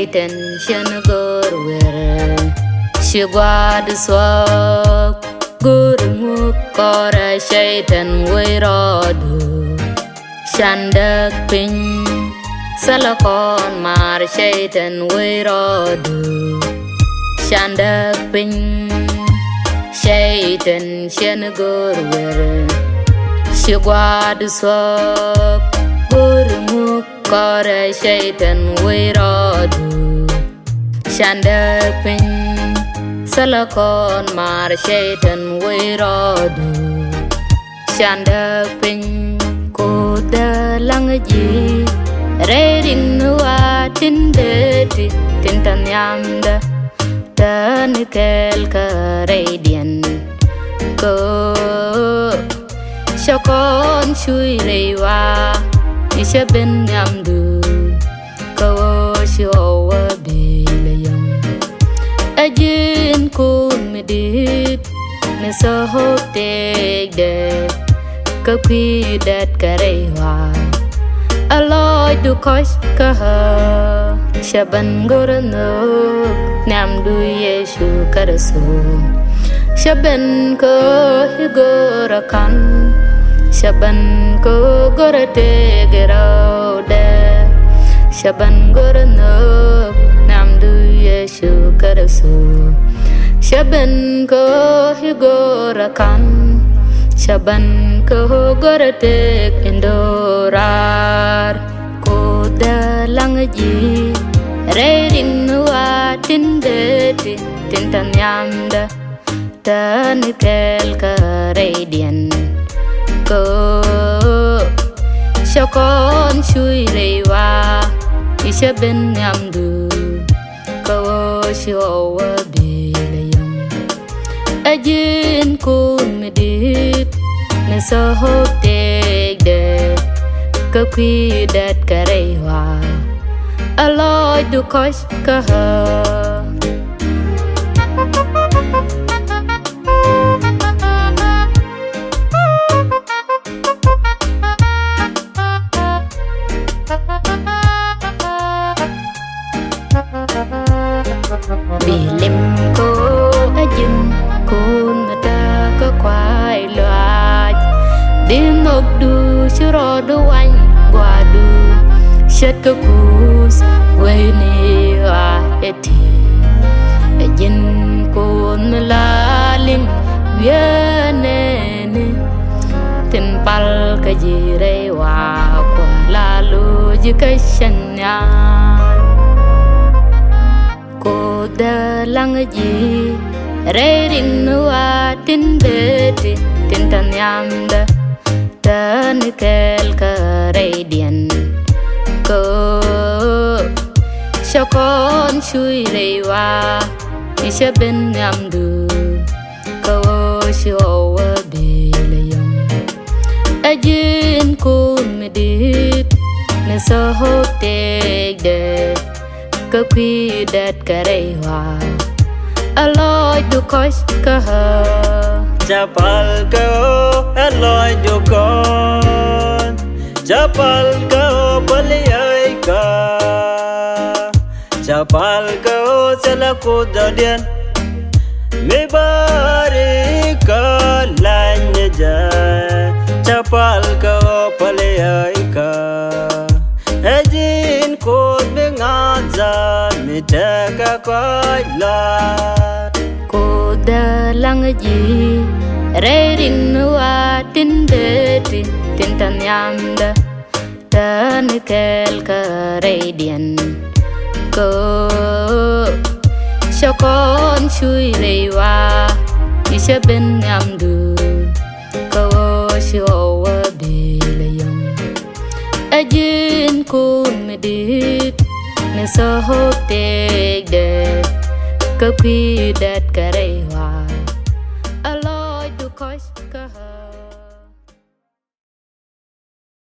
Shaitan Shanagorwere Shigwad Swap Gurmuk Kora Shaitan Wairadu Shandak Pin Salakon Mar Shaitan Wairadu Shandak Pin Shaitan Shanagorwere Shigwad Swap Gurmuk Kora Shaitan Wairadu Shandak Pin Salakon Mar Shaitan Wairadu Shandak Pin Koda Langaji Reading Nuwa Tindeti Tintan Yamda Tanikel Karadian Ko Shakon Shui Rewa Isha Ben Yamdu Ko Showa Bilayam Ajin Kun Medit Nisa Hope Take That Kapi Dat Karewa Aloy Du Kosh Kaha Shaban Goranok Nam Du Yeshu Karasu Shaban Ko Higorakan Shaban Ko Gorate Gerauda Shaban Goranok Nam Du Yeshu Karasu Shaban Ko Higorakan Shaban Ko Gorate Indorar Koda Langaji Reading Nuwa Tindeti Tintan Yamda Tanikel Karadian Ko Shakon Shui Rewa Isha Ben Yamdu Ko Showa Bilayam Ajin Kun Medit Nisa Hope Take That Kapi Dat Karewa Aloy Du Kosh Kaha Bilim Ko Ajin Kun Mata Ko Kwai Loaj Din Ngọc Du Shiro Du Anh Gwa Du Shet Ko Kus Quay Ni Wa Eti Ajin Kun Mala Ling Viene Tin Pal Kajire Wa Kwa Lalu Jika Shanyan Koda Langaji Reading Nuwa Tindeti Tintan Yamda Tanikel Karadian Ko Shakon Shui Rewa Isha Ben Yamdu Ko Showa Bilayam Ajin Kun Medit Nisa Hope Take That Kapi Dat Karewa Aloy Du Kosh Kaha Japal Ko Aloy Du Kon Japal Ko Paliyay Ka Japal Ko Salaku Dadian Mibari Ka Lanyaja Japal Ko Paliyay Ka Ajin Ko Bingaza Mitaka Koila Koda Langaji Reading Nuwa Tindeti Tintan Yamda Tanikel Karadian Ko Shakon Shui Rewa Isha Ben Yamdu Ko Showa Bilayam Ajin Kun Medit Nisa Hope Take That Kapi Dat Karewa